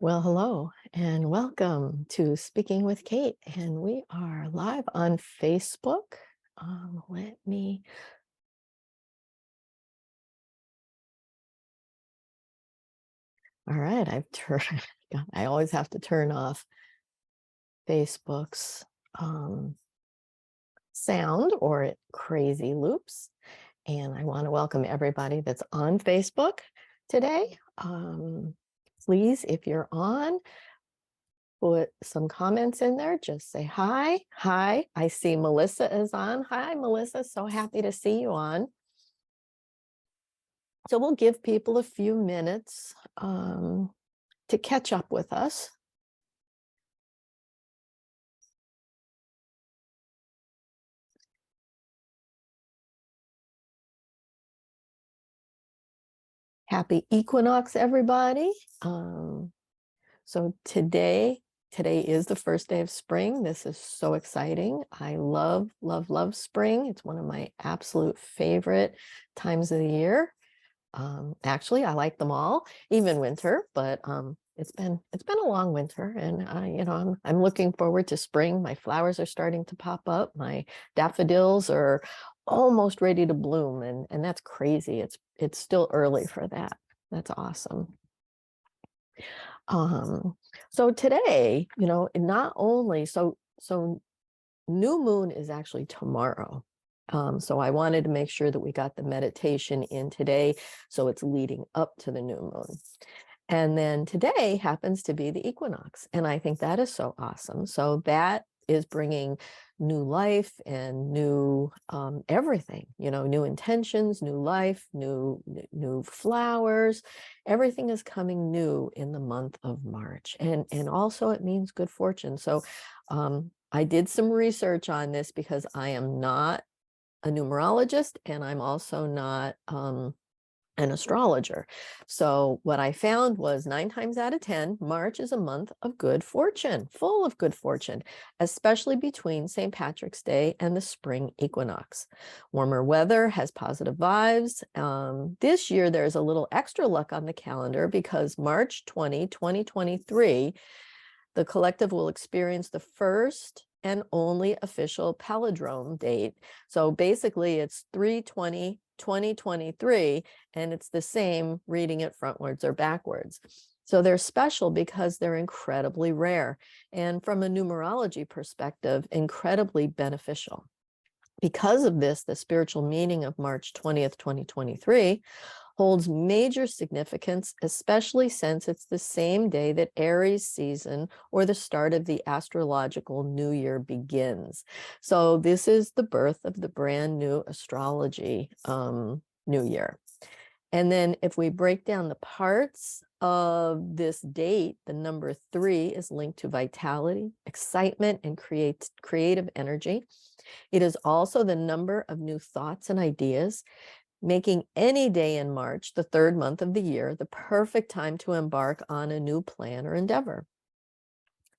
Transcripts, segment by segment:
Well, hello and welcome to Speaking with Kate. And we are live on Facebook. Let me, all right, I've turned, God, I always have to turn off Facebook's sound or it crazy loops. And I want to welcome everybody that's on Facebook today. Please, if you're on, put some comments in there. Just say hi. Hi. I see Melissa is on. Hi, Melissa. So happy to see you on. So we'll give people a few minutes to catch up with us. Happy Equinox, everybody. So today is the first day of spring. This is so exciting. I love, love, love spring. It's one of my absolute favorite times of the year. Actually, I like them all, even winter, but it's been a long winter, and I'm looking forward to spring. My flowers are starting to pop up. My daffodils are almost ready to bloom, and that's crazy. It's still early for that. That's awesome. So today, not only so new moon is actually tomorrow. So I wanted to make sure that we got the meditation in today, so it's leading up to the new moon. And then today happens to be the equinox, and I think that is so awesome. So that is bringing new life and new everything, new intentions, new life, new flowers. Everything is coming new in the month of March, and also it means good fortune. So I did some research on this because I am not a numerologist, and I'm also not an astrologer. So what I found was 9 times out of 10, March is a month of good fortune, full of good fortune, especially between St. Patrick's Day and the spring equinox. Warmer weather has positive vibes. This year, there's a little extra luck on the calendar because March 20, 2023, the collective will experience the first and only official palindrome date. So basically it's 3/20/2023, and it's the same reading it frontwards or backwards. So they're special because they're incredibly rare, and from a numerology perspective, incredibly beneficial. Because of this, the spiritual meaning of March 20th, 2023 holds major significance, especially since it's the same day that Aries season or the start of the astrological new year begins. So this is the birth of the brand new astrology new year. And then if we break down the parts of this date, the number 3 is linked to vitality, excitement, and creative energy. It is also the number of new thoughts and ideas, making any day in March, the 3rd month of the year, the perfect time to embark on a new plan or endeavor.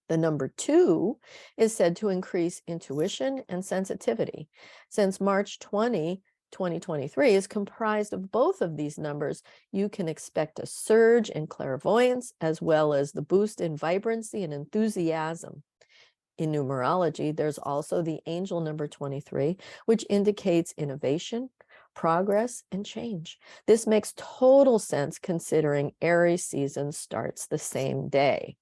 The number 2 is said to increase intuition and sensitivity. Since March 20, 2023 is comprised of both of these numbers, you can expect a surge in clairvoyance as well as the boost in vibrancy and enthusiasm. In numerology, there's also the angel number 23, which indicates innovation, progress, and change. This makes total sense considering Aries season starts the same day.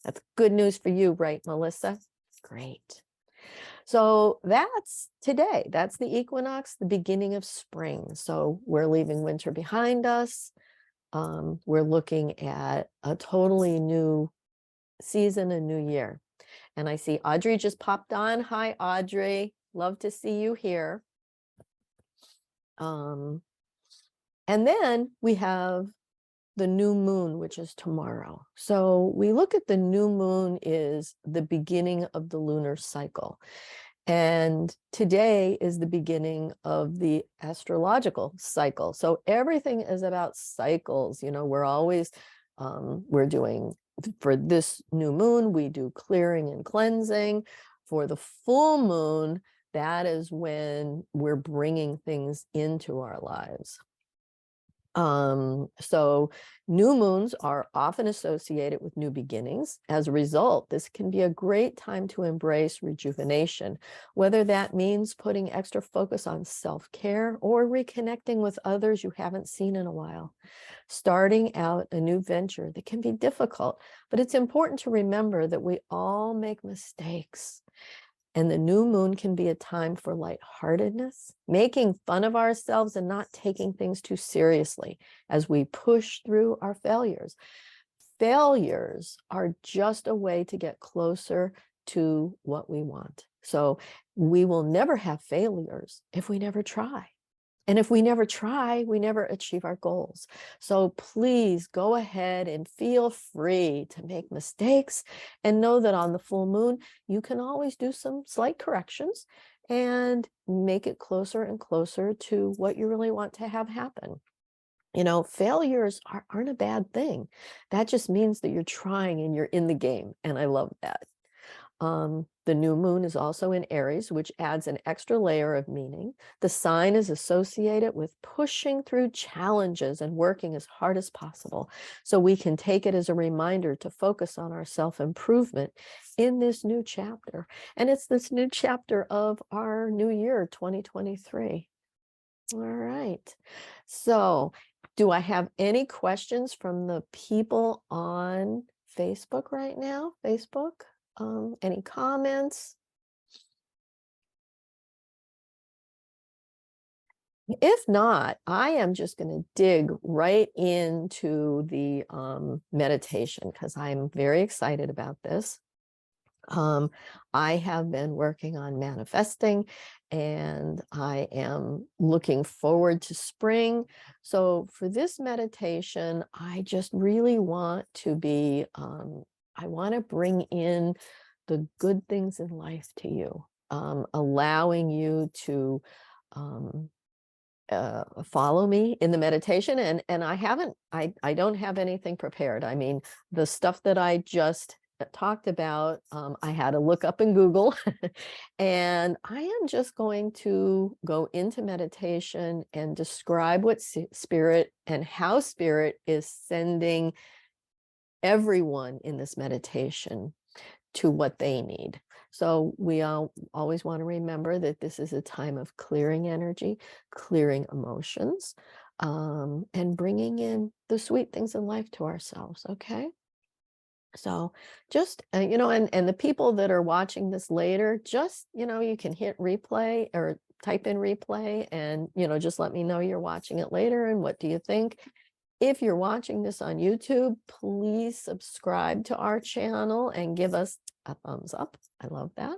That's good news for you, right, Melissa? Great. So that's today. That's the equinox, the beginning of spring. So we're leaving winter behind us. We're looking at a totally new season, a new year. And I see Audrey just popped on. Hi, Audrey. Love to see you here. And then we have the new moon, which is tomorrow. So we look at the new moon is the beginning of the lunar cycle. And today is the beginning of the astrological cycle. So everything is about cycles. We're always, we're doing, for this new moon, we do clearing and cleansing. For the full moon, that is when we're bringing things into our lives. So new moons are often associated with new beginnings. As a result, this can be a great time to embrace rejuvenation, whether that means putting extra focus on self-care or reconnecting with others you haven't seen in a while. Starting out a new venture that can be difficult, but it's important to remember that we all make mistakes. And the new moon can be a time for lightheartedness, making fun of ourselves and not taking things too seriously as we push through our failures. Failures are just a way to get closer to what we want. So we will never have failures if we never try. And if we never try, we never achieve our goals. So please go ahead and feel free to make mistakes and know that on the full moon, you can always do some slight corrections and make it closer and closer to what you really want to have happen. You know, failures aren't a bad thing. That just means that you're trying and you're in the game. And I love that. The new moon is also in Aries, which adds an extra layer of meaning. The sign is associated with pushing through challenges and working as hard as possible. So we can take it as a reminder to focus on our self-improvement in this new chapter. And it's this new chapter of our new year, 2023. All right. So do I have any questions from the people on Facebook right now? Facebook? Any comments? If not, I am just going to dig right into the meditation because I'm very excited about this. I have been working on manifesting and I am looking forward to spring. So for this meditation, I just really want to be, I want to bring in the good things in life to you, allowing you to follow me in the meditation. And I don't have anything prepared. I mean, the stuff that I just talked about, I had to look up in Google and I am just going to go into meditation and describe what spirit and how spirit is sending everyone in this meditation to what they need. So we always want to remember that this is a time of clearing energy, clearing emotions, and bringing in the sweet things in life to ourselves, okay? So just, you know, and the people that are watching this later, just, you know, you can hit replay or type in replay and, you know, just let me know you're watching it later and what do you think. If you're watching this on YouTube, please subscribe to our channel and give us a thumbs up. I love that.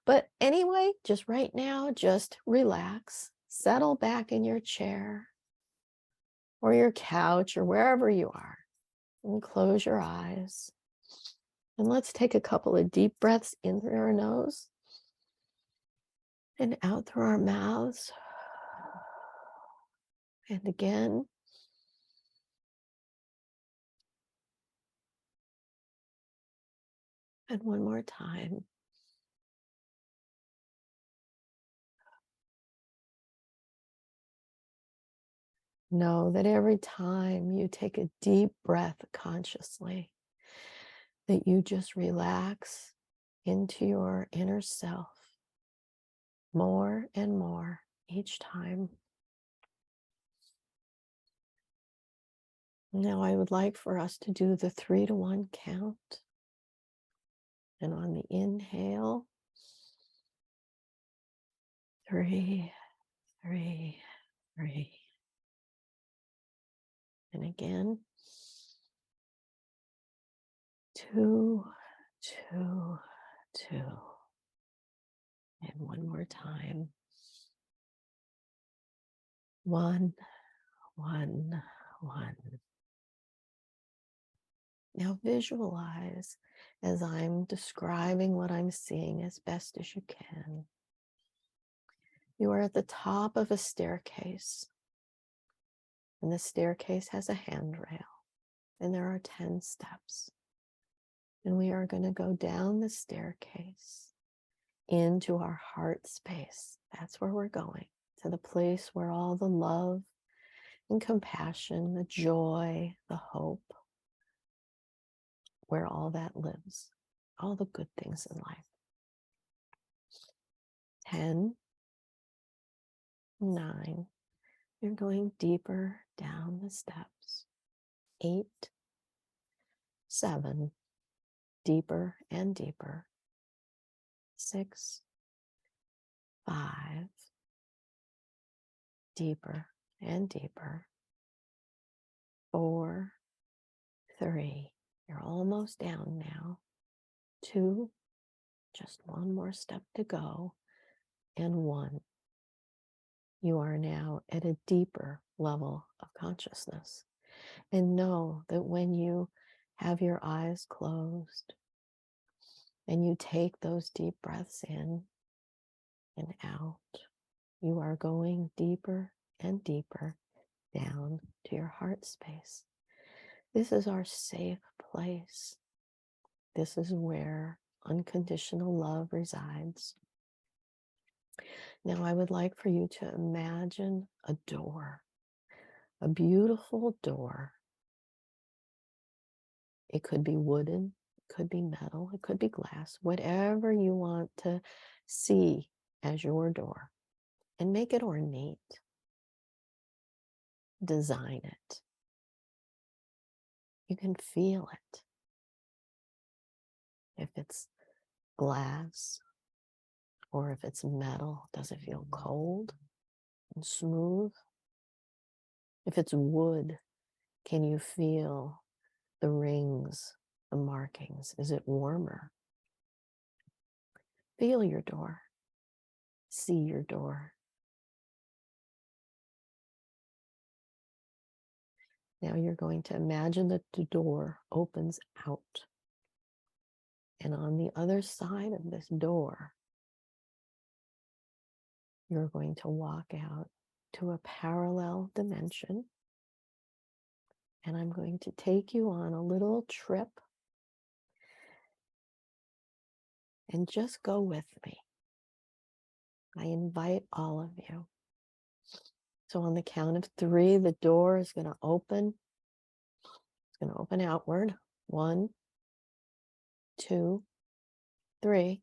But anyway, just right now, just relax, settle back in your chair or your couch or wherever you are and close your eyes. And let's take a couple of deep breaths in through our nose and out through our mouths. And again. And one more time. Know that every time you take a deep breath consciously, that you just relax into your inner self more and more each time. Now I would like for us to do the 3 to 1 count. And on the inhale, 3, 3, 3. And again, 2, 2, 2. And one more time. 1, 1, 1. Now visualize as I'm describing what I'm seeing as best as you can. You are at the top of a staircase, and the staircase has a handrail, and there are 10 steps. And we are going to go down the staircase into our heart space. That's where we're going, to the place where all the love and compassion, the joy, the hope, where all that lives, all the good things in life. 10, 9, you're going deeper down the steps. 8, 7, deeper and deeper. 6, 5, deeper and deeper. 4, 3, you're almost down now. 2, just one more step to go. And 1, you are now at a deeper level of consciousness. And know that when you have your eyes closed and you take those deep breaths in and out, you are going deeper and deeper down to your heart space. This is our safe place. This is where unconditional love resides. Now, I would like for you to imagine a door, a beautiful door. It could be wooden, it could be metal, it could be glass, whatever you want to see as your door, and make it ornate. Design it. You can feel it. If it's glass or if it's metal, does it feel cold and smooth? If it's wood, can you feel the rings, the markings? Is it warmer? Feel your door. See your door. Now you're going to imagine that the door opens out. And on the other side of this door, you're going to walk out to a parallel dimension. And I'm going to take you on a little trip. And just go with me. I invite all of you. So on the count of 3, the door is going to open. It's going to open outward. 1, 2, 3.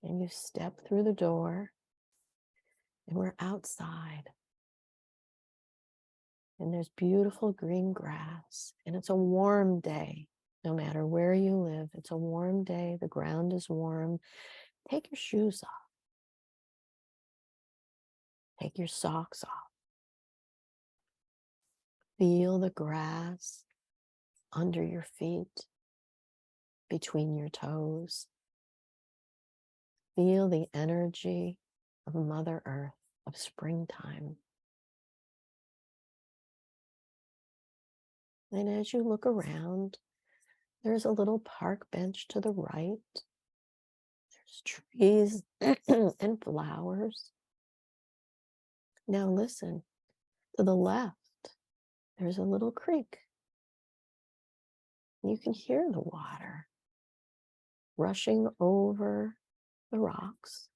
And you step through the door. And we're outside. And there's beautiful green grass. And it's a warm day. No matter where you live, it's a warm day. The ground is warm. Take your shoes off. Take your socks off. Feel the grass under your feet, between your toes. Feel the energy of Mother Earth, of springtime. And as you look around, there's a little park bench to the right. There's trees and flowers. Now listen, to the left, there's a little creek. You can hear the water rushing over the rocks.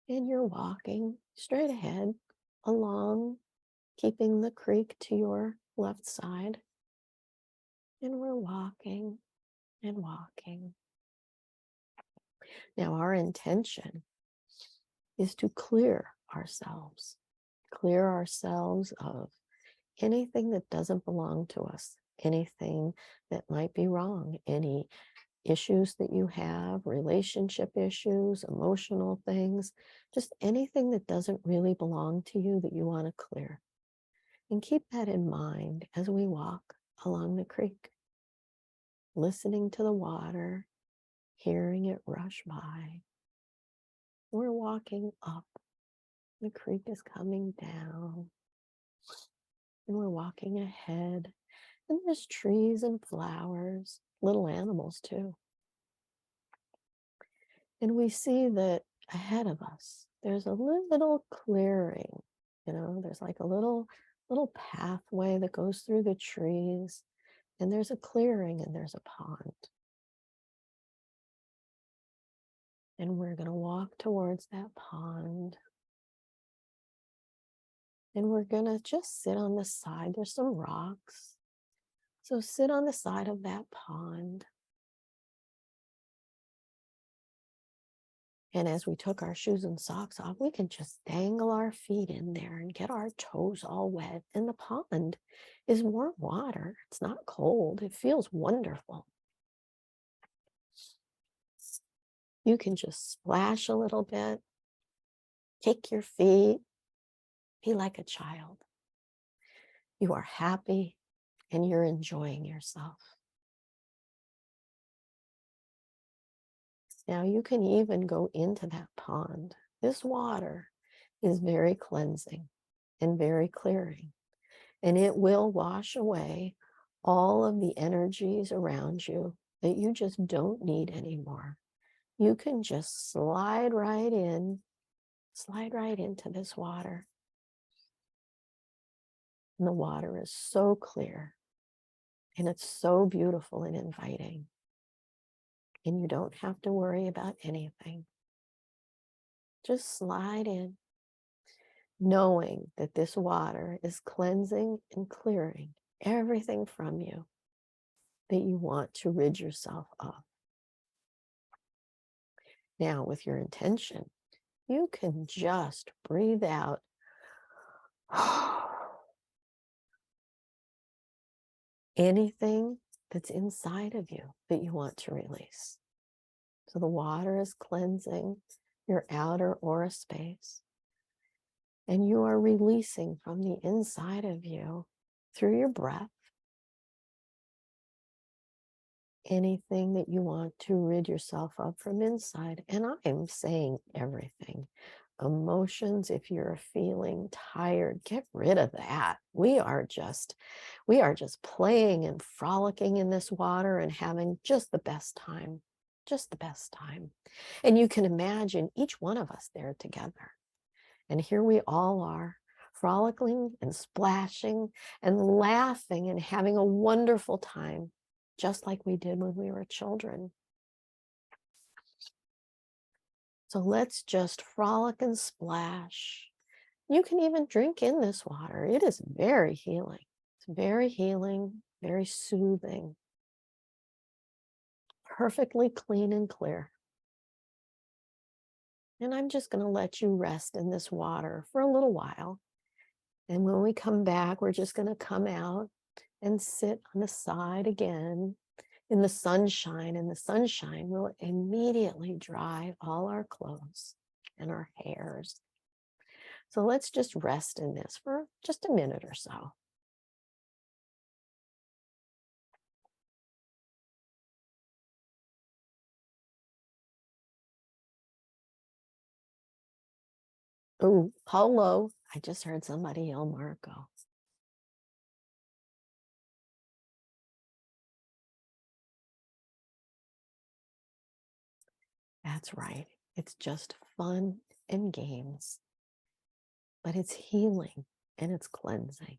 And you're walking straight ahead along, keeping the creek to your left side. And we're walking and walking. Now, our intention is to clear ourselves of anything that doesn't belong to us, anything that might be wrong, any issues that you have, relationship issues, emotional things, just anything that doesn't really belong to you that you want to clear. And keep that in mind as we walk along the creek, listening to the water, hearing it rush by. We're walking up. The creek is coming down. And we're walking ahead. And there's trees and flowers, little animals too. And we see that ahead of us, there's a little clearing. There's like a little pathway that goes through the trees. And there's a clearing and there's a pond. And we're going to walk towards that pond. And we're going to just sit on the side. There's some rocks. So sit on the side of that pond. And as we took our shoes and socks off, we can just dangle our feet in there and get our toes all wet. And the pond is warm water. It's not cold. It feels wonderful. You can just splash a little bit, kick your feet, be like a child. You are happy and you're enjoying yourself. Now you can even go into that pond. This water is very cleansing and very clearing, and it will wash away all of the energies around you that you just don't need anymore. You can just slide right into this water. And the water is so clear and it's so beautiful and inviting. And you don't have to worry about anything. Just slide in, knowing that this water is cleansing and clearing everything from you that you want to rid yourself of. Now, with your intention, you can just breathe out anything that's inside of you that you want to release. So the water is cleansing your outer aura space, and you are releasing from the inside of you through your breath anything that you want to rid yourself of from inside. And I'm saying everything. Emotions, if you're feeling tired, get rid of that. We are just playing and frolicking in this water and having just the best time. Just the best time. And you can imagine each one of us there together. And here we all are, frolicking and splashing and laughing and having a wonderful time, just like we did when we were children. So let's just frolic and splash. You can even drink in this water. It is very healing. It's very healing, very soothing, perfectly clean and clear. And I'm just going to let you rest in this water for a little while. And when we come back, we're just going to come out and sit on the side again in the sunshine, and the sunshine will immediately dry all our clothes and our hairs. So let's just rest in this for just a minute or so. Oh, Polo, I just heard somebody yell Marco. That's right. It's just fun and games, but it's healing and it's cleansing.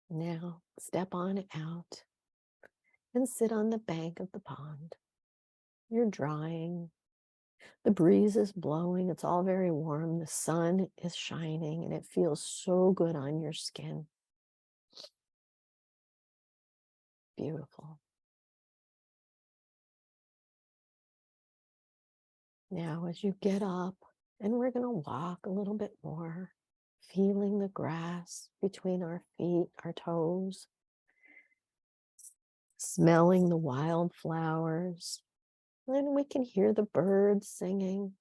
Now, step on out and sit on the bank of the pond. You're drying. The breeze is blowing. It's all very warm. The sun is shining and it feels so good on your skin. Beautiful. Now, as you get up, and we're going to walk a little bit more, feeling the grass between our feet, our toes, smelling the wildflowers. And then we can hear the birds singing,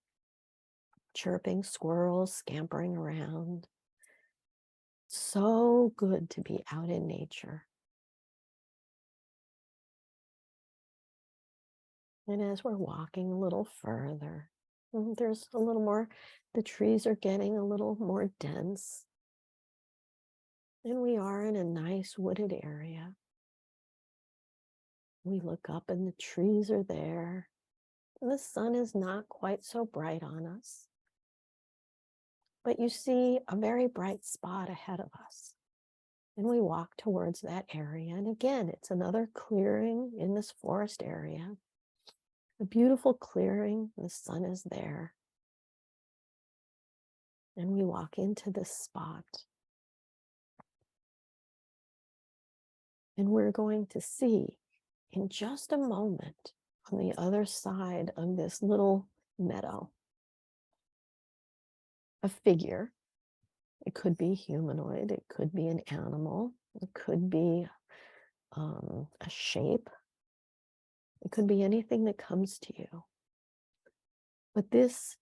chirping, squirrels scampering around. So good to be out in nature. And as we're walking a little further, there's a little more, the trees are getting a little more dense. And we are in a nice wooded area. We look up and the trees are there. And the sun is not quite so bright on us. But you see a very bright spot ahead of us. And we walk towards that area. And again, it's another clearing in this forest area. A beautiful clearing, the sun is there. And we walk into this spot. And we're going to see in just a moment on the other side of this little meadow a figure. It could be humanoid, it could be an animal, it could be a shape, it could be anything that comes to you. But this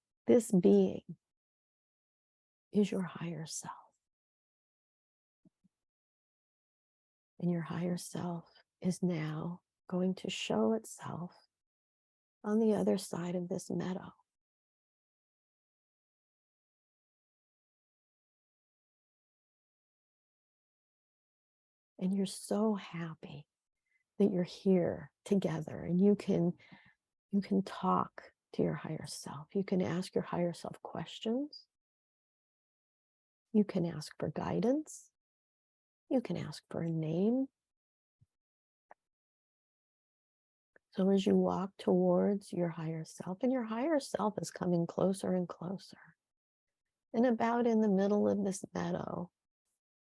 being is your higher self. And your higher self is now going to show itself on the other side of this meadow. And you're so happy that you're here together, and you can talk to your higher self. You can ask your higher self questions. You can ask for guidance. You can ask for a name. So as you walk towards your higher self, and your higher self is coming closer and closer, and about in the middle of this meadow,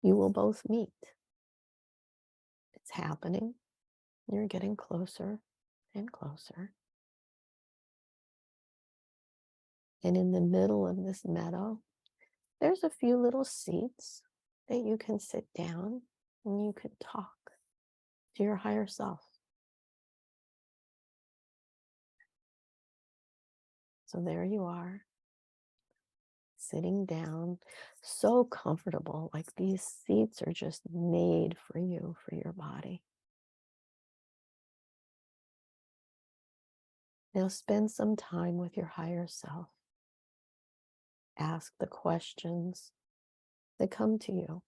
you will both meet. It's happening. You're getting closer and closer. And in the middle of this meadow, there's a few little seats that you can sit down and you can talk to your higher self. So there you are, sitting down, so comfortable, like these seats are just made for you, for your body. Now spend some time with your higher self. Ask the questions that come to you.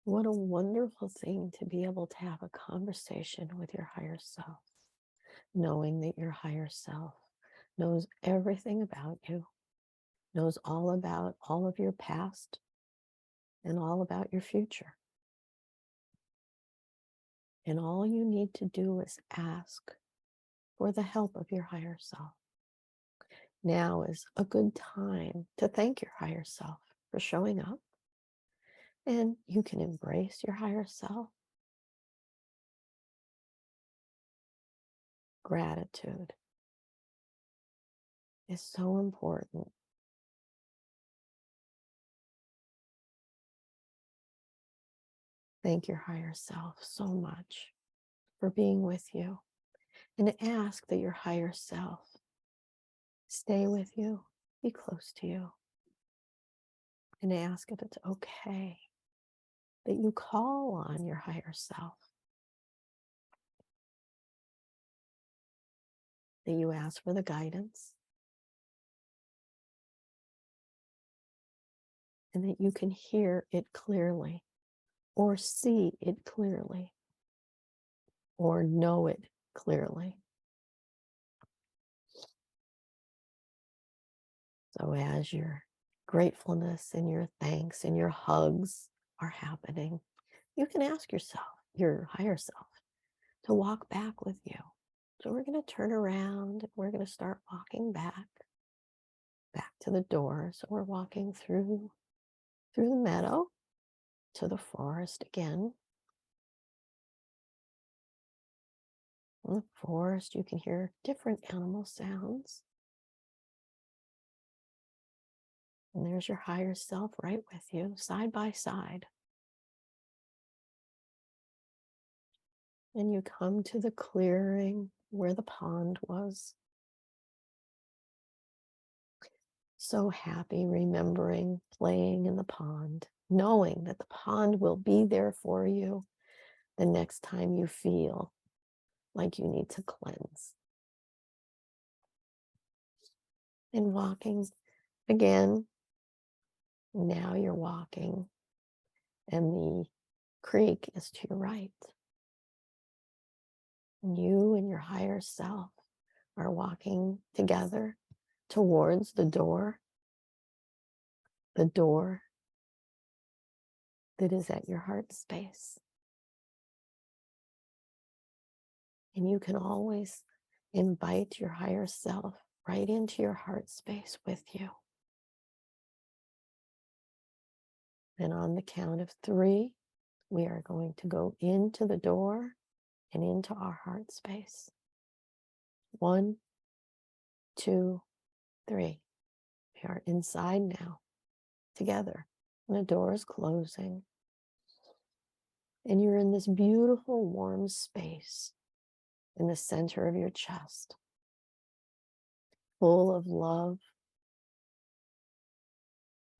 What a wonderful thing to be able to have a conversation with your higher self, knowing that your higher self knows everything about you, knows all about all of your past and all about your future. And all you need to do is ask for the help of your higher self. Now is a good time to thank your higher self for showing up. And you can embrace your higher self. Gratitude is so important. Thank your higher self so much for being with you, and ask that your higher self stay with you, be close to you, and ask if it's okay that you call on your higher self, that you ask for the guidance, and that you can hear it clearly, or see it clearly, or know it clearly. So as your gratefulness and your thanks and your hugs are happening, you can ask yourself, your higher self, to walk back with you. So we're going to turn around and we're going to start walking back to the door. So we're walking through the meadow to the forest again. In the forest, you can hear different animal sounds. And there's your higher self right with you, side by side. And you come to the clearing where the pond was. So happy remembering playing in the pond, knowing that the pond will be there for you the next time you feel like you need to cleanse. And walking again, now you're walking and the creek is to your right. And you and your higher self are walking together towards the door that is at your heart space. And you can always invite your higher self right into your heart space with you. And on the count of 3, we are going to go into the door and into our heart space. 1, 2, 3. We are inside now, together. And the door is closing. And you're in this beautiful, warm space in the center of your chest, full of love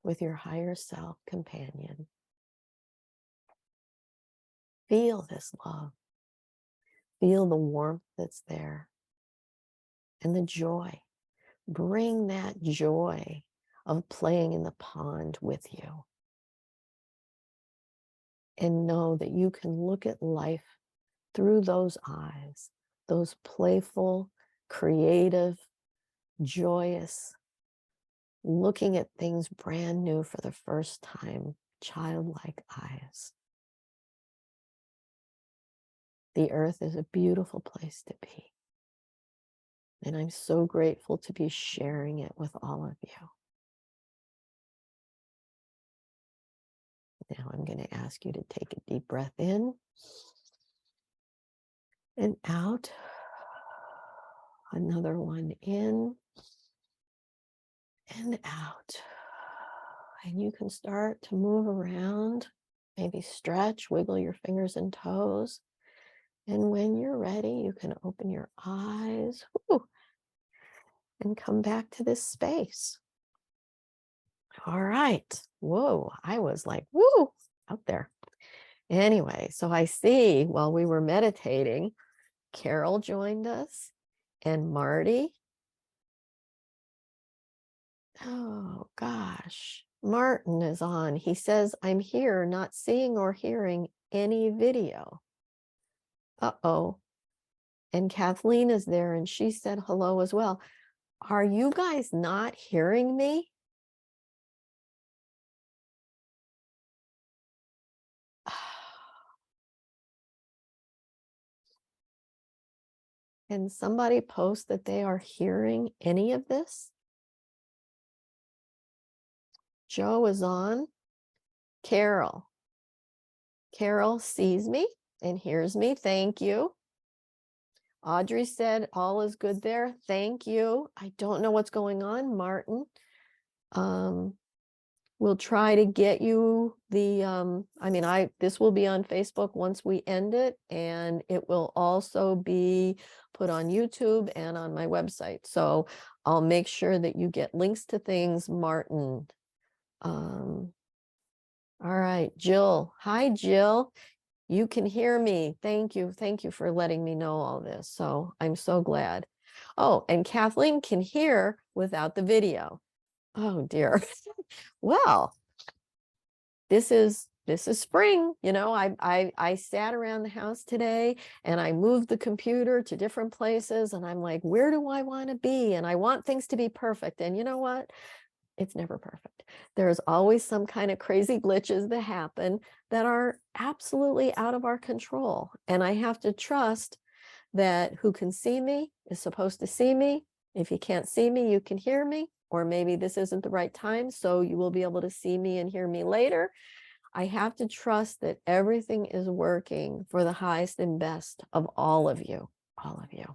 with your higher self companion. Feel this love. Feel the warmth that's there and the joy. Bring that joy of playing in the pond with you. And know that you can look at life through those eyes, those playful, creative, joyous, looking at things brand new for the first time, childlike eyes. The earth is a beautiful place to be. And I'm so grateful to be sharing it with all of you. Now I'm going to ask you to take a deep breath in and out. Another one in and out. And you can start to move around, maybe stretch, wiggle your fingers and toes. And when you're ready, you can open your eyes and come back to this space. All right. Whoa, I was like, woo, out there. Anyway, so I see while we were meditating, Carol joined us and Marty. Oh, gosh. Martin is on. He says, I'm here, not seeing or hearing any video. Uh-oh. And Kathleen is there, and she said hello as well. Are you guys not hearing me? Can somebody post that they are hearing any of this? Joe is on. Carol. Carol sees me and hears me. Thank you. Audrey said all is good there. Thank you. I don't know what's going on, Martin. We'll try to get you the, this will be on Facebook once we end it, and it will also be put on YouTube and on my website. So I'll make sure that you get links to things, Martin. All right, Jill. Hi, Jill. You can hear me. Thank you. Thank you for letting me know all this. So I'm so glad. Oh, and Kathleen can hear without the video. Oh, dear. Well, this is spring. You know, I sat around the house today and I moved the computer to different places and I'm like, where do I want to be? And I want things to be perfect. And you know what? It's never perfect. There's always some kind of crazy glitches that happen that are absolutely out of our control. And I have to trust that who can see me is supposed to see me. If you can't see me, you can hear me, or maybe this isn't the right time, so you will be able to see me and hear me later. I have to trust that everything is working for the highest and best of all of you, all of you.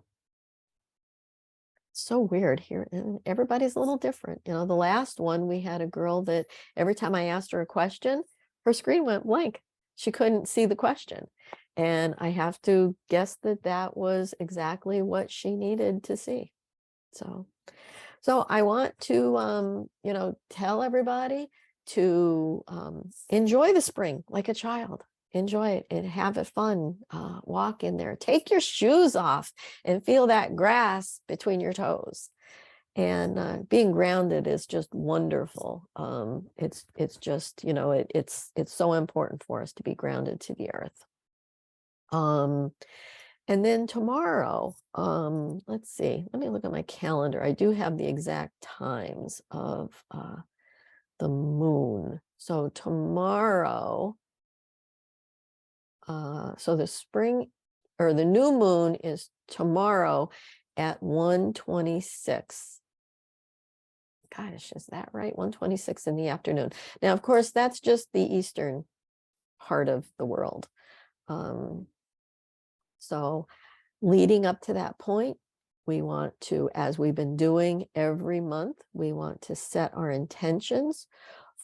So weird here. And everybody's a little different. You know, the last one, we had a girl that every time I asked her a question, her screen went blank. She couldn't see the question. And I have to guess that that was exactly what she needed to see. So I want to, you know, tell everybody to enjoy the spring like a child. Enjoy it and have it fun. Walk in there. Take your shoes off and feel that grass between your toes. And being grounded is just wonderful. It's just, you know, it's so important for us to be grounded to the earth. And then tomorrow, let's see, let me look at my calendar. I do have the exact times of the moon. So tomorrow, so the spring or the new moon is tomorrow at 1:26. Gosh, is that right? 1:26 in the afternoon. Now, of course, that's just the eastern part of the world. So leading up to that point, we want to, as we've been doing every month, we want to set our intentions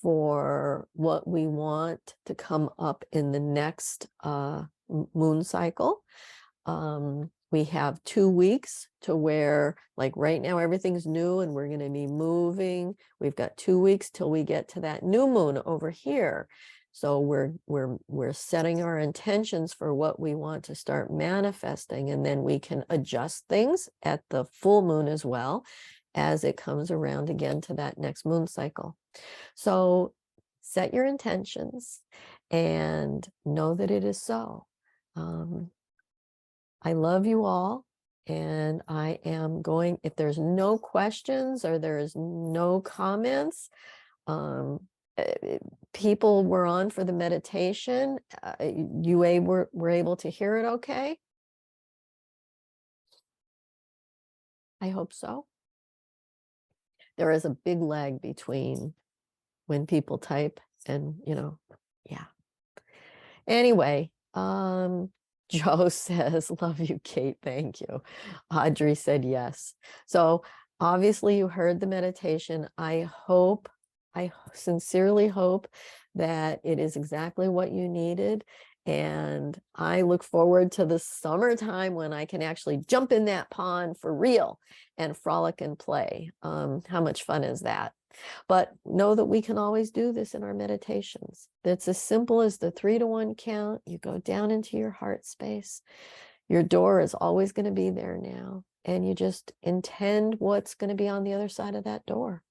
for what we want to come up in the next moon cycle. We have 2 weeks to where, like right now, everything's new and we're going to be moving. We've got 2 weeks till we get to that new moon over here. So we're setting our intentions for what we want to start manifesting, and then we can adjust things at the full moon as well as it comes around again to that next moon cycle. So set your intentions and know that it is so. I love you all, and I am going, if there's no questions or there's no comments, people were on for the meditation. You were able to hear it okay? I hope so. There is a big lag between when people type and, you know, yeah. Anyway, Joe says, love you, Kate. Thank you. Audrey said yes. So obviously you heard the meditation. I sincerely hope that it is exactly what you needed. And I look forward to the summertime when I can actually jump in that pond for real and frolic and play. How much fun is that? But know that we can always do this in our meditations. It's as simple as the 3 to 1 count. You go down into your heart space. Your door is always going to be there now. And you just intend what's going to be on the other side of that door.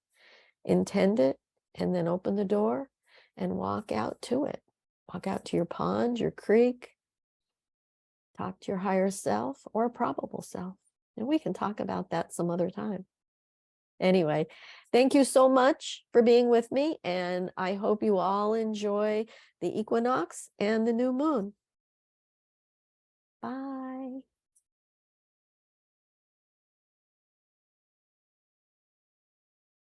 Intend it, and then open the door and walk out to it. Walk out to your pond, your creek. Talk to your higher self or probable self. And we can talk about that some other time. Anyway, thank you so much for being with me, and I hope you all enjoy the equinox and the new moon. Bye.